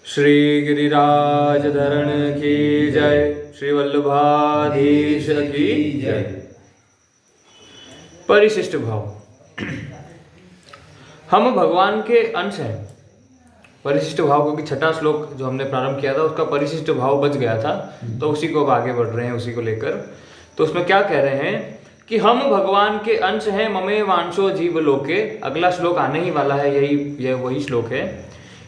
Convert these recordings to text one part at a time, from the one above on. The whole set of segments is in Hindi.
श्री गिरिराज धरण की जय, श्री वल्लभाधीश की जय। परिशिष्ट भाव। हम भगवान के अंश हैं। परिशिष्ट भाव, क्योंकि छठा श्लोक जो हमने प्रारंभ किया था उसका परिशिष्ट भाव बच गया था, तो उसी को अब आगे बढ़ रहे हैं, उसी को लेकर। तो उसमें क्या कह रहे हैं कि हम भगवान के अंश हैं, ममे वांशो जीव लोके। अगला श्लोक आने ही वाला है, यही वही श्लोक है।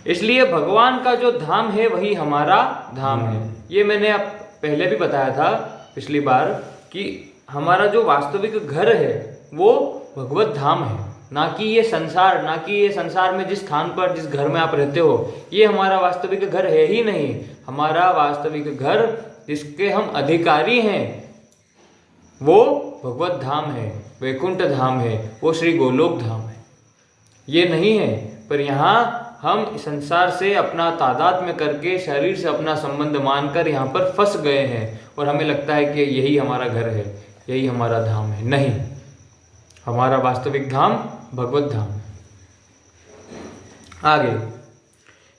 इसलिए भगवान का जो धाम है वही हमारा धाम है। ये मैंने अब पहले भी बताया था पिछली बार कि हमारा जो वास्तविक घर है वो भगवत धाम है, ना कि ये संसार। ना कि ये संसार में जिस स्थान पर, जिस घर में आप रहते हो, ये हमारा वास्तविक घर है ही नहीं। हमारा वास्तविक घर, जिसके हम अधिकारी हैं, वो भगवत धाम है, वैकुंठ धाम है, वो श्री गोलोक धाम है। ये नहीं है, पर यहाँ हम संसार से अपना तादात्म्य करके, शरीर से अपना संबंध मानकर यहाँ पर फंस गए हैं और हमें लगता है कि यही हमारा घर है, यही हमारा धाम है। नहीं, हमारा वास्तविक धाम भगवत धाम है। आगे,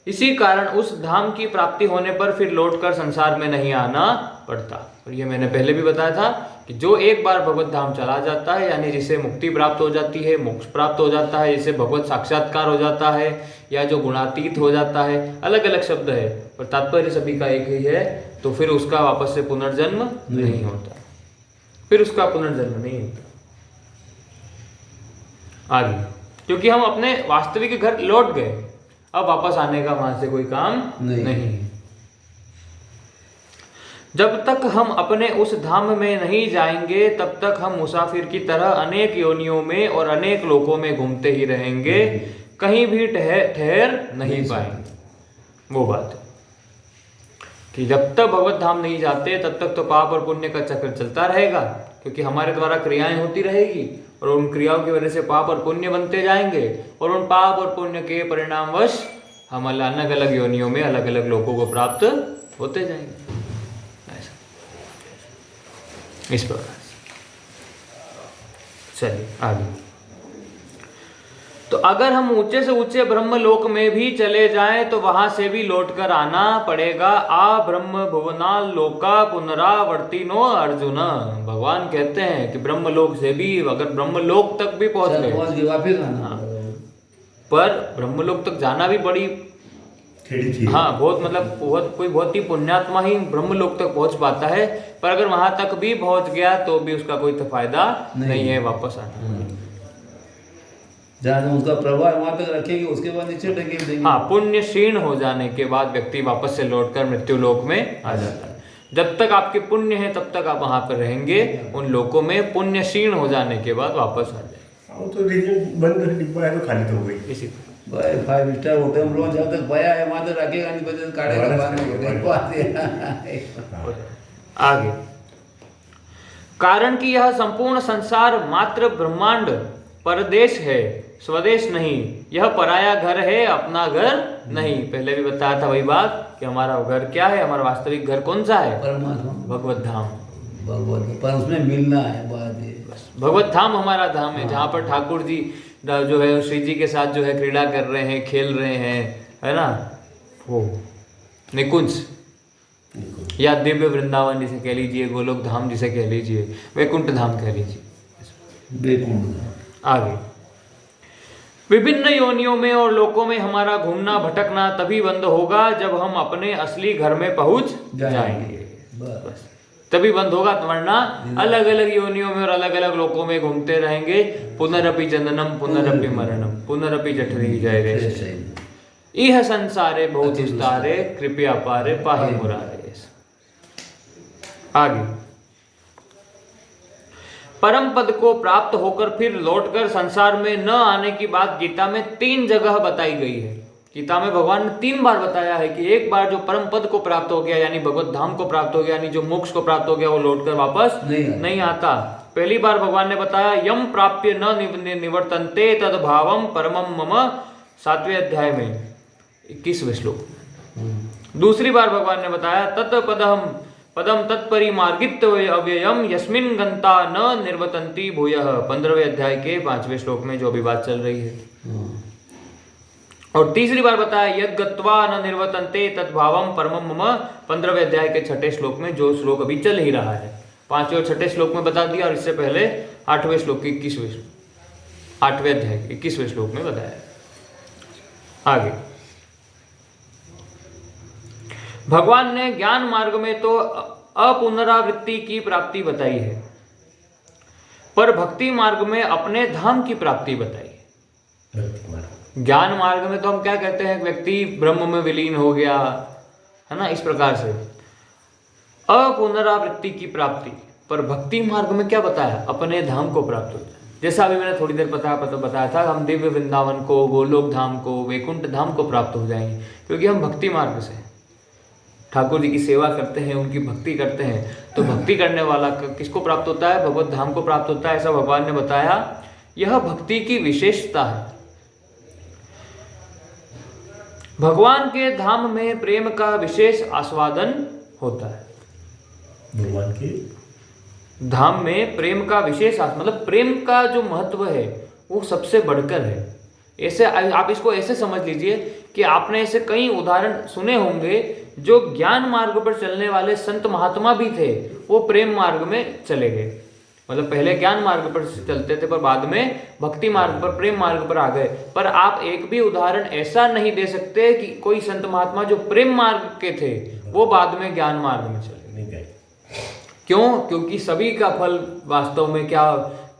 इसी कारण उस धाम की प्राप्ति होने पर फिर लौटकर संसार में नहीं आना पड़ता। और ये मैंने पहले भी बताया था कि जो एक बार भगवत धाम चला जाता है, यानी जिसे मुक्ति प्राप्त हो जाती है, मोक्ष प्राप्त हो जाता है, जिसे भगवत साक्षात्कार हो जाता है, या जो गुणातीत हो जाता है, अलग अलग शब्द है पर तात्पर्य सभी का एक ही है, तो फिर उसका वापस से पुनर्जन्म नहीं होता। फिर उसका पुनर्जन्म नहीं होता आगे, क्योंकि हम अपने वास्तविक घर लौट गए। अब वापस आने का वहां से कोई काम नहीं। जब तक हम अपने उस धाम में नहीं जाएंगे, तब तक हम मुसाफिर की तरह अनेक योनियों में और अनेक लोकों में घूमते ही रहेंगे, कहीं भी ठहर नहीं पाएंगे। वो बात है कि जब तक भगवत धाम नहीं जाते, तब तक तो पाप और पुण्य का चक्र चलता रहेगा, क्योंकि हमारे द्वारा क्रियाएं होती रहेगी और उन क्रियाओं की वजह से पाप और पुण्य बनते जाएंगे, और उन पाप और पुण्य के परिणामवश हम अलग अलग योनियों में अलग अलग लोगों को प्राप्त होते जाएंगे। ऐसा, इस प्रकार चलिए आगे। तो अगर हम ऊंचे से ऊंचे ब्रह्मलोक में भी चले जाएं तो वहां से भी लौटकर आना पड़ेगा। आ ब्रह्म भुवना लोका पुनरावर्तिनो अर्जुन। भगवान कहते हैं कि ब्रह्मलोक से भी, अगर ब्रह्मलोक तक भी पहुंच गए वापिस आना। पर ब्रह्मलोक तक जाना भी बड़ी बहुत, मतलब बहुत ही पुण्यात्मा ही ब्रह्मलोक तक पहुंच पाता है। पर अगर वहां तक भी पहुंच गया तो भी उसका कोई फायदा नहीं है वापस आना। जहाँ उनका प्रभाव वहां तक रखेंगे, उसके बाद नीचे ढकेल देंगे। हाँ, पुण्य क्षीण हो जाने के बाद व्यक्ति वापस से लौटकर मृत्यु लोक में आ जाता है। जब तक आपके पुण्य है तब तक आप वहां पर रहेंगे उन लोकों में। पुण्य क्षीण हो जाने के बाद वापस आ जाए। तो बंद डिब्बा है तो खाली तो हो गई। इसी 5 स्टार होटल में रोज जब तक भया है वहां तक रखेगा, नहीं बदल काटेगा। आगे, कारण कि यह संपूर्ण संसार मात्र ब्रह्मांड परदेश है, स्वदेश नहीं। यह पराया घर है, अपना घर नहीं। पहले भी बताया था वही बात कि हमारा घर क्या है, हमारा वास्तविक घर कौन सा है? परमात्मा, भगवत धाम। भगवत, पर उसमें मिलना है बात है। बस भगवत धाम हमारा धाम है, जहाँ पर ठाकुर जी जो है श्री जी के साथ जो है क्रीड़ा कर रहे हैं, खेल रहे हैं, है ना, वो निकुंज या दिव्य वृंदावन जिसे कह लीजिए, गोलोक धाम जिसे कह लीजिए, वैकुंठ धाम कह लीजिए। आगे, विभिन्न योनियों में और लोकों में हमारा घूमना भटकना तभी बंद होगा जब हम अपने असली घर में पहुंच जाएंगे। बस तभी बंद होगा, वरना अलग अलग योनियों में और अलग अलग लोकों में घूमते रहेंगे। पुनरपि जननम पुनरपि मरणम पुनरपि जठरी जय रे। इह संसारे बहुत विस्तारे, कृपया पारे पाहि मुरारे। आगे, परम पद को प्राप्त होकर फिर लौटकर संसार में न आने की बात गीता में 3 जगह बताई गई है। गीता में भगवान ने 3 बार बताया है कि एक बार जो परम पद को प्राप्त हो गया, यानी भगवत धाम को प्राप्त हो गया, यानी जो मोक्ष को प्राप्त हो गया, वो लौटकर वापस नहीं आता। पहली बार भगवान ने बताया यम प्राप्य न निवर्तन्ते तद भावम परमम मम, 7वें अध्याय में 21वें श्लोक। दूसरी बार भगवान ने बताया तत्पदम पदम तत्परिमार्गित अव्ययम यस्मिन गंता न निर्वतन्ति भूयः, 15वें अध्याय के 5वें श्लोक में जो भी बात चल रही है। और तीसरी बार बताया यद गत्वा न निर्वर्तन्ते तद्भावम परमम मम, 15वें अध्याय के 6ठे श्लोक में, जो श्लोक अभी चल ही रहा है। 5वें और 6ठे श्लोक में बता दिया, और इससे पहले 8वें श्लोक के 8वें अध्याय के 21वें श्लोक में बताया। आगे भगवान ने ज्ञान मार्ग में तो अपुनरावृत्ति की प्राप्ति बताई है, पर भक्ति मार्ग में अपने धाम की प्राप्ति बताई है। ज्ञान मार्ग में तो हम क्या कहते हैं, व्यक्ति ब्रह्म में विलीन हो गया, है ना, इस प्रकार से अपुनरावृत्ति की प्राप्ति। पर भक्ति मार्ग में क्या बताया, अपने धाम को प्राप्त होता है। जैसा अभी मैंने थोड़ी देर बताया था, हम दिव्य वृंदावन को, गोलोक धाम को, वैकुंठ धाम को प्राप्त हो जाएंगे, क्योंकि हम भक्ति मार्ग से ठाकुर जी की सेवा करते हैं, उनकी भक्ति करते हैं। तो भक्ति करने वाला किसको प्राप्त होता है, भगवत धाम को प्राप्त होता है, ऐसा भगवान ने बताया। यह भक्ति की विशेषता है। भगवान के धाम में प्रेम का विशेष आस्वादन होता है। भगवान के धाम में प्रेम का विशेष मतलब प्रेम का जो महत्व है वो सबसे बढ़कर है। ऐसे आप इसको ऐसे समझ लीजिए कि आपने ऐसे कई उदाहरण सुने होंगे, जो ज्ञान मार्ग पर चलने वाले संत महात्मा भी थे, वो प्रेम मार्ग में चले गए। मतलब पहले ज्ञान मार्ग पर चलते थे, पर बाद में भक्ति मार्ग पर, प्रेम मार्ग पर आ गए। पर आप एक भी उदाहरण ऐसा नहीं दे सकते कि कोई संत महात्मा जो प्रेम मार्ग के थे वो बाद में ज्ञान मार्ग में चले गए। क्यों? क्योंकि सभी का फल वास्तव में क्या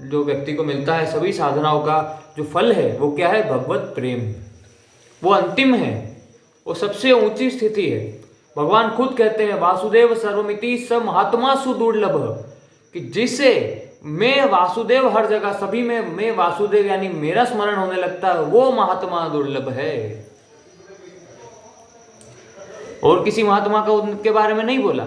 जो व्यक्ति को मिलता है, सभी साधनाओं का जो फल है वो क्या है, भगवत प्रेम। वो अंतिम है, वो सबसे ऊंची स्थिति है। भगवान खुद कहते हैं वासुदेव सर्वमिति स महात्मा सुदुर्लभ, कि जिसे मैं वासुदेव हर जगह सभी में मैं वासुदेव यानी मेरा स्मरण होने लगता है, वो महात्मा दुर्लभ है। और किसी महात्मा का उनके बारे में नहीं बोला।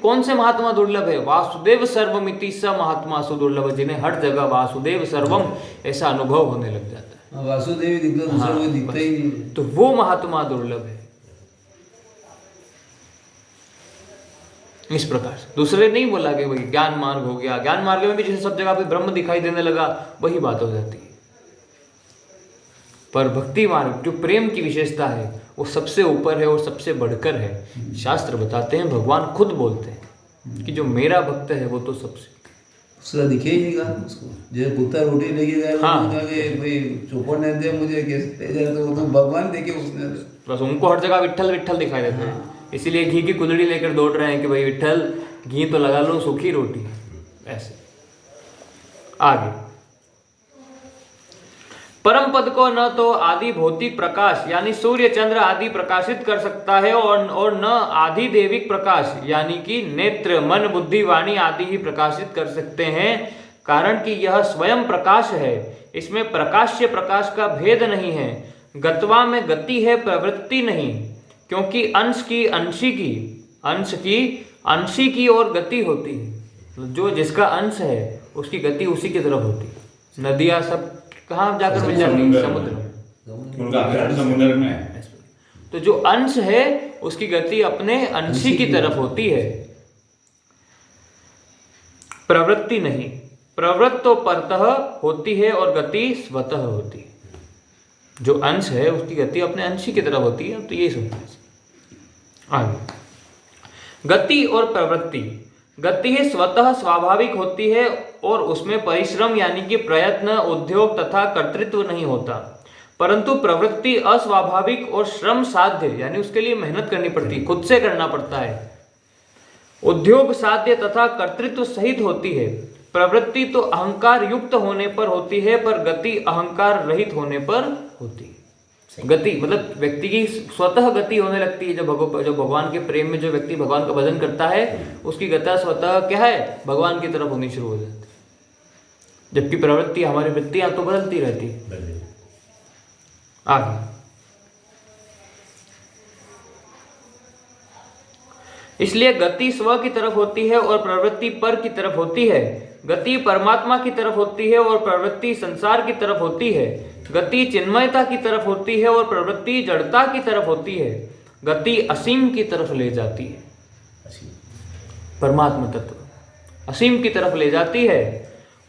कौन से महात्मा दुर्लभ है? वासुदेव सर्वमिति स महात्मा सुदुर्लभ, जिन्हें हर जगह वासुदेव सर्वम ऐसा अनुभव होने लग जाता है। वासुदेव दिखता, दूसरा कोई दिखता ही नहीं, तो वो महात्मा दुर्लभ है। इस प्रकार से दूसरे नहीं बोला कि भाई ज्ञान मार्ग हो गया, ज्ञान मार्ग में भी जैसे सब जगह पे ब्रह्म दिखाई देने लगा, वही बात हो जाती है। पर भक्ति मार्ग जो प्रेम की विशेषता है वो सबसे ऊपर है और सबसे बढ़कर है। शास्त्र बताते हैं, भगवान खुद बोलते हैं कि जो मेरा भक्त है वो तो सबसे दूसरा दिखे ही नहीं कहा उसको। जैसे कुत्ता रोटी लेके गया, हाँ। भाई चौपड़ नहीं दे मुझे, कैसे जाए, तो वो तो भगवान देखे उसने। बस उनको हर जगह विट्ठल विट्ठल दिखाई देते हैं, इसीलिए घी की कुल्हड़ी लेकर दौड़ रहे हैं कि भाई विट्ठल घी तो लगा लो, सूखी रोटी। ऐसे आगे परम पद को न तो आदि भौतिक प्रकाश यानी सूर्य चंद्र आदि प्रकाशित कर सकता है, और न आदि देविक प्रकाश यानी कि नेत्र मन बुद्धि वाणी आदि ही प्रकाशित कर सकते हैं, कारण कि यह स्वयं प्रकाश है। इसमें प्रकाश्य प्रकाश का भेद नहीं है। गत्वा में गति है, प्रवृत्ति नहीं, क्योंकि अंश की अंशी की और गति होती है। जो जिसका अंश है उसकी गति उसी की तरफ होती है। नदियां सब कहाँ जाकर मिल जाती है? समुद्र में। समुद्र में। तो जो अंश है उसकी गति अपने अंशी की तरफ होती है, प्रवृत्ति नहीं। प्रवृत्त तो परतः होती है और गति स्वतः होती है। जो अंश है उसकी गति अपने अंशी की तरफ होती है। तो ये समझना चाहिए। आगे गति और प्रवृत्ति। गति ही स्वतः स्वाभाविक होती है और उसमें परिश्रम यानी कि प्रयत्न, उद्योग तथा कर्तृत्व नहीं होता, परंतु प्रवृत्ति अस्वाभाविक और श्रम साध्य यानी उसके लिए मेहनत करनी पड़ती है, खुद से करना पड़ता है। उद्योग साध्य तथा कर्तृत्व सहित होती है। प्रवृत्ति तो अहंकार युक्त होने पर होती है, पर गति अहंकार रहित होने पर होती है। गति मतलब व्यक्ति की स्वतः गति होने लगती है। जो भगवान के प्रेम में जो व्यक्ति भगवान का भजन करता है उसकी गति स्वतः क्या है, भगवान की तरफ होनी शुरू हो जाती है। जबकि प्रवृत्ति हमारी वृत्तियां तो बदलती रहती है। आगे इसलिए गति स्व की तरफ होती है और प्रवृत्ति पर की तरफ होती है। गति परमात्मा की तरफ होती है और प्रवृत्ति संसार की तरफ होती है। गति चिन्मयता की तरफ होती है और प्रवृत्ति जड़ता की तरफ होती है। गति असीम की तरफ ले जाती है। परमात्मा तत्व असीम की तरफ ले जाती है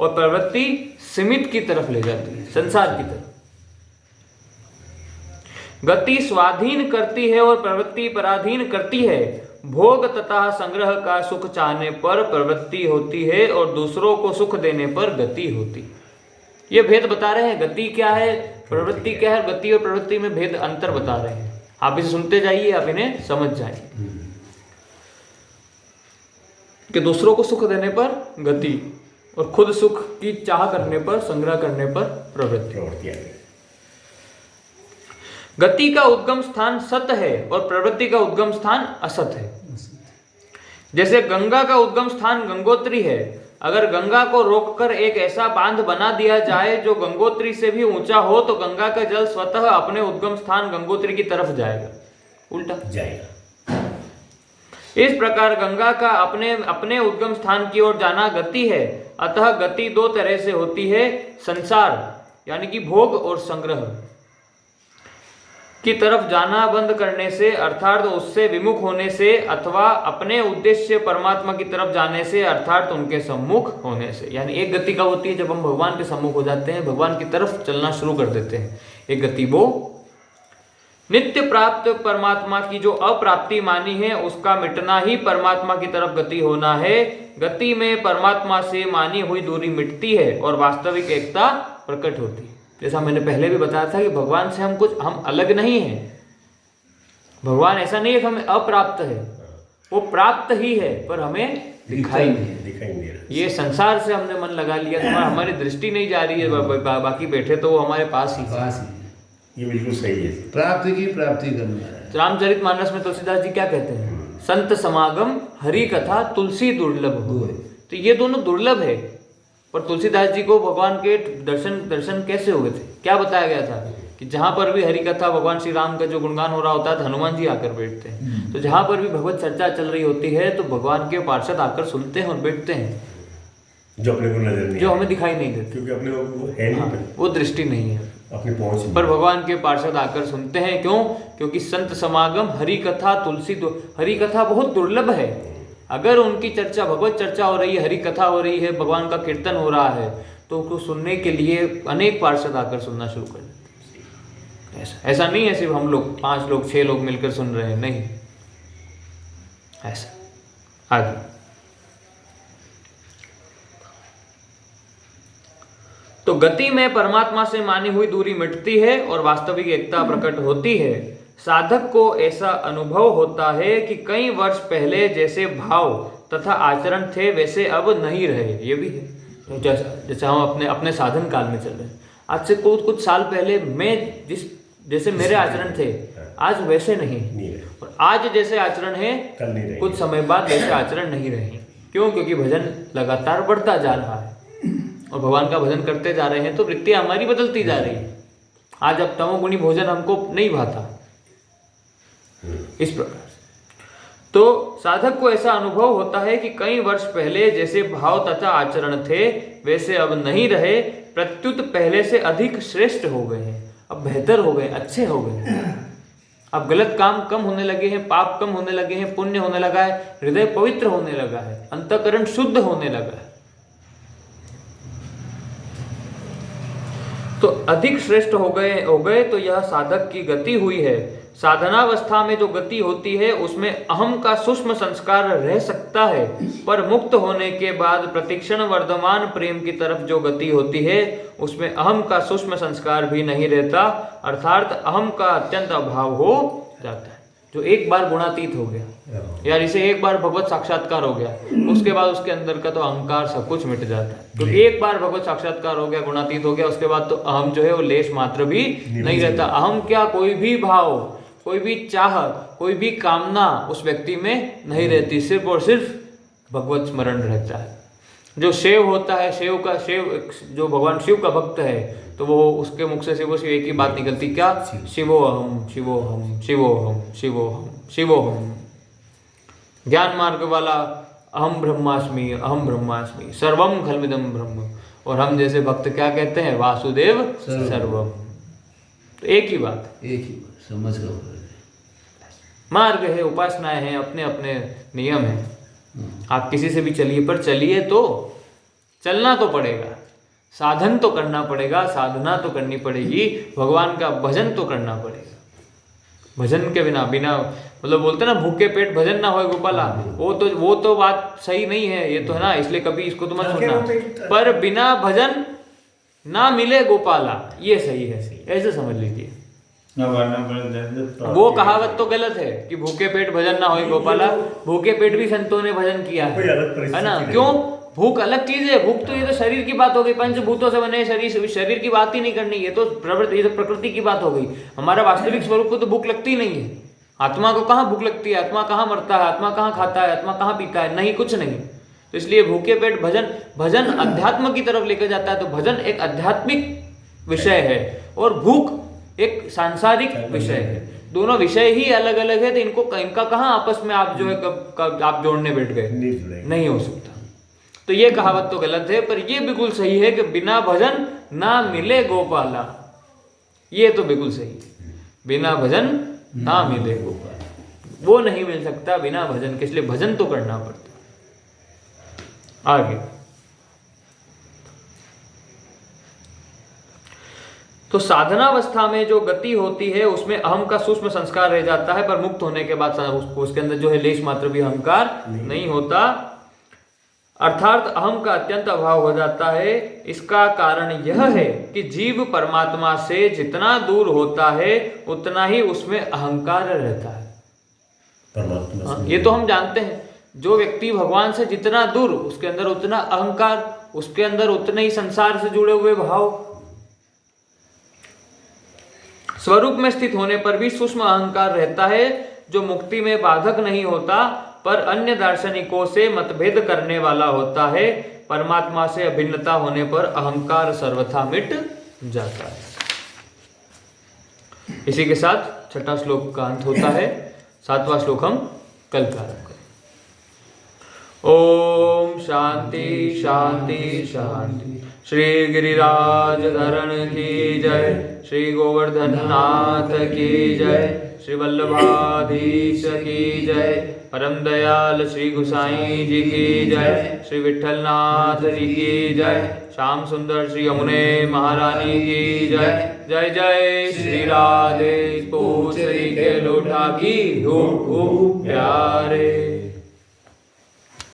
और प्रवृत्ति सीमित की तरफ ले जाती है, संसार की तरफ। गति स्वाधीन करती है और प्रवृत्ति पराधीन करती है। भोग तथा संग्रह का सुख चाहने पर प्रवृत्ति होती है और दूसरों को सुख देने पर गति होती है। ये भेद बता रहे हैं, गति क्या है, प्रवृत्ति क्या है। गति और प्रवृत्ति में भेद अंतर बता रहे हैं। आप इसे सुनते जाइए, आप इन्हें समझ जाएंगे कि दूसरों को सुख देने पर गति और खुद सुख की चाह करने पर, संग्रह करने पर प्रवृत्ति। गति का उद्गम स्थान सत है और प्रवृत्ति का उद्गम स्थान असत है। जैसे गंगा का उद्गम स्थान गंगोत्री है। अगर गंगा को रोककर एक ऐसा बांध बना दिया जाए जो गंगोत्री से भी ऊंचा हो तो गंगा का जल स्वतः अपने उद्गम स्थान गंगोत्री की तरफ जाएगा, उल्टा जाएगा। इस प्रकार गंगा का अपने उद्गम स्थान की ओर जाना गति है। अतः गति दो तरह से होती है, संसार यानी कि भोग और संग्रह की तरफ जाना बंद करने से, अर्थात उससे विमुख होने से, अथवा अपने उद्देश्य परमात्मा की तरफ जाने से, अर्थात उनके सम्मुख होने से। यानी एक गति कब होती है, जब हम भगवान के सम्मुख हो जाते हैं, भगवान की तरफ चलना शुरू कर देते हैं। एक गति वो नित्य प्राप्त परमात्मा की जो अप्राप्ति मानी है उसका मिटना ही परमात्मा की तरफ गति होना है। गति में परमात्मा से मानी हुई दूरी मिटती है और वास्तविक एकता प्रकट होती है। जैसा मैंने पहले भी बताया था कि भगवान से हम अलग नहीं हैं। भगवान ऐसा नहीं है कि हमें अप्राप्त है, वो प्राप्त ही है पर हमें दिखाई नहीं दे रहा। ये संसार से हमने मन लगा लिया तो हमारी दृष्टि नहीं जा रही है, बाकी बैठे तो वो हमारे पास ही। ये बिल्कुल सही है, प्राप्ति करना है। रामचरितमानस में तुलसीदास जी क्या कहते हैं, संत समागम हरि कथा तुलसी दुर्लभ हो। तो ये दोनों दुर्लभ है। पर तुलसीदास जी को भगवान के दर्शन कैसे हुए थे, क्या बताया गया था कि जहां पर भी हरि कथा, भगवान श्री राम का जो गुणगान हो रहा होता है तो हनुमान जी आकर बैठते हैं। तो जहां पर भी भगवत चर्चा चल रही होती है तो भगवान के पार्षद आकर सुनते हैं और बैठते हैं, जो अपने को नजर नहीं, जो हमें दिखाई नहीं देते, क्योंकि अपने वो है नहीं, वो दृष्टि नहीं है, अपनी पहुंच नहीं। पर भगवान के पार्षद आकर सुनते हैं। क्यों? क्योंकि संत समागम हरि कथा तुलसी हरि कथा बहुत दुर्लभ है। अगर उनकी चर्चा, भगवत चर्चा हो रही है, हरि कथा हो रही है, भगवान का कीर्तन हो रहा है तो उसको सुनने के लिए अनेक पार्षद आकर सुनना शुरू कर देते हैं। ऐसा नहीं है सिर्फ हम लोग 5 लोग 6 लोग मिलकर सुन रहे हैं, नहीं ऐसा। आगे तो गति में परमात्मा से मानी हुई दूरी मिटती है और वास्तविक एकता प्रकट होती है। साधक को ऐसा अनुभव होता है कि कई वर्ष पहले जैसे भाव तथा आचरण थे वैसे अब नहीं रहे। ये भी है, जैसे हम अपने साधन काल में चल रहे हैं। आज से कुछ साल पहले मैं जैसे मेरे आचरण थे आज वैसे नहीं, और आज जैसे आचरण है कुछ समय बाद वैसे आचरण नहीं रहे। क्यों? क्योंकि भजन लगातार बढ़ता जा रहा है और भगवान का भजन करते जा रहे हैं तो वृत्तियां हमारी बदलती जा रही है। आज अब तमोगुणी भोजन हमको नहीं भाता, इस प्रकार तो साधक को ऐसा अनुभव होता है कि कई वर्ष पहले जैसे भाव तथा आचरण थे वैसे अब नहीं रहे, प्रत्युत पहले से अधिक श्रेष्ठ हो गए हैं, अब बेहतर हो गए, अच्छे हो गए। अब गलत काम कम होने लगे हैं, पाप कम होने लगे हैं, पुण्य होने लगा है, हृदय पवित्र होने लगा है, अंतःकरण शुद्ध होने लगा है। तो अधिक श्रेष्ठ हो गए तो यह साधक की गति हुई है। साधनावस्था में जो गति होती है उसमें अहम का सूक्ष्म संस्कार रह सकता है, पर मुक्त होने के बाद प्रतिक्षण वर्धमान प्रेम की तरफ जो गति होती है उसमें अहम का सूक्ष्म संस्कार भी नहीं रहता, अर्थात अहम का अत्यंत अभाव हो जाता है। जो एक बार गुणातीत हो गया, यार इसे एक बार भगवत साक्षात्कार हो गया, उसके बाद उसके अंदर का तो अहंकार सब कुछ मिट जाता है। तो एक बार भगवत साक्षात्कार हो गया, गुणातीत हो गया, उसके बाद तो अहम जो है वो लेश मात्र भी नहीं रहता। अहम क्या, कोई भी भाव, कोई भी चाह, कोई भी कामना उस व्यक्ति में नहीं रहती, सिर्फ और सिर्फ भगवत स्मरण रहता है। जो शिव होता है, शिव जो भगवान शिव का भक्त है तो वो उसके मुख से सिर्फ एक ही बात निकलती, क्या? शिवोहम शिवोहम शिवोहम शिवोहम शिवोहम। ज्ञान मार्ग वाला अहम ब्रह्मास्मि सर्वम खलमिदम ब्रह्म, और हम जैसे भक्त क्या कहते हैं? वासुदेव सर्वम। तो एक ही बात समझ लो। मार्ग है, उपासनाएं हैं, अपने अपने नियम हैं। आप किसी से भी चलिए, पर चलिए तो चलना तो पड़ेगा, साधन तो करना पड़ेगा, साधना तो करनी पड़ेगी, भगवान का भजन तो करना पड़ेगा। भजन के बिना बिना मतलब बोलते ना भूखे पेट भजन ना होए गोपाला, वो तो बात सही नहीं है, ये तो है ना, इसलिए कभी इसको तो मत सुनना। पर बिना भजन ना मिले गोपाला, ये सही है, ऐसे समझ लीजिए। वो कहावत तो गलत है कि भूखे पेट भजन ना होए गोपाला, भूखे पेट भी संतों ने भजन किया है ना। क्यों? भूख अलग चीज है, भूख तो ये तो शरीर की बात हो गई, पंचभूतों से बने शरीर की बात ही नहीं करनी, ये तो प्रकृति की बात हो गई। हमारा वास्तविक स्वरूप को तो भूख लगती नहीं है। आत्मा को कहाँ भूख लगती है? आत्मा कहाँ मरता है? आत्मा कहाँ खाता है? आत्मा कहाँ पीता है? नहीं, कुछ नहीं। तो इसलिए भूखे पेट भजन अध्यात्म की तरफ लेकर जाता है। तो भजन एक आध्यात्मिक विषय है और भूख एक सांसारिक विषय है। दोनों विषय ही अलग अलग है, तो इनका कहाँ आपस में आप जो है आप जोड़ने बैठ गए? नहीं हो सकता। तो ये कहावत तो गलत है, पर ये बिल्कुल सही है कि बिना भजन ना मिले गोपाला, ये तो बिल्कुल सही है। बिना भजन ना मिले गोपाला, वो नहीं मिल सकता बिना भजन के, इसलिए भजन तो करना पड़ता। आगे तो साधनावस्था में जो गति होती है उसमें अहम का सूक्ष्म संस्कार रह जाता है, पर मुक्त होने के बाद उसके अंदर जो है लेश मात्र भी अहंकार नहीं होता, अर्थात अहम का अत्यंत अभाव हो जाता है। इसका कारण यह है कि जीव परमात्मा से जितना दूर होता है उतना ही उसमें अहंकार रहता है। परमात्मा ये तो हम जानते हैं, जो व्यक्ति भगवान से जितना दूर, उसके अंदर उतना अहंकार, उसके अंदर उतने ही संसार से जुड़े हुए भाव। स्वरूप में स्थित होने पर भी सूक्ष्म अहंकार रहता है, जो मुक्ति में बाधक नहीं होता, पर अन्य दार्शनिकों से मतभेद करने वाला होता है। परमात्मा से अभिन्नता होने पर अहंकार सर्वथा मिट जाता है। इसी के साथ छठा श्लोक का अंत होता है। सातवां श्लोक हम कल प्रारंभ करें। ओम शांति शांति शांति। श्री गिरिराज धरण की जय, श्री गोवर्धन नाथ की जय, श्री वल्लभाधीश की जय, परम दयाल श्री गुसाई जी की जय, श्री विठल नाथ जी की जय, श्याम सुंदर श्री यमुने महारानी की जय। जय जय श्री राधे, पूछरी के लोटा की धूप प्यारे।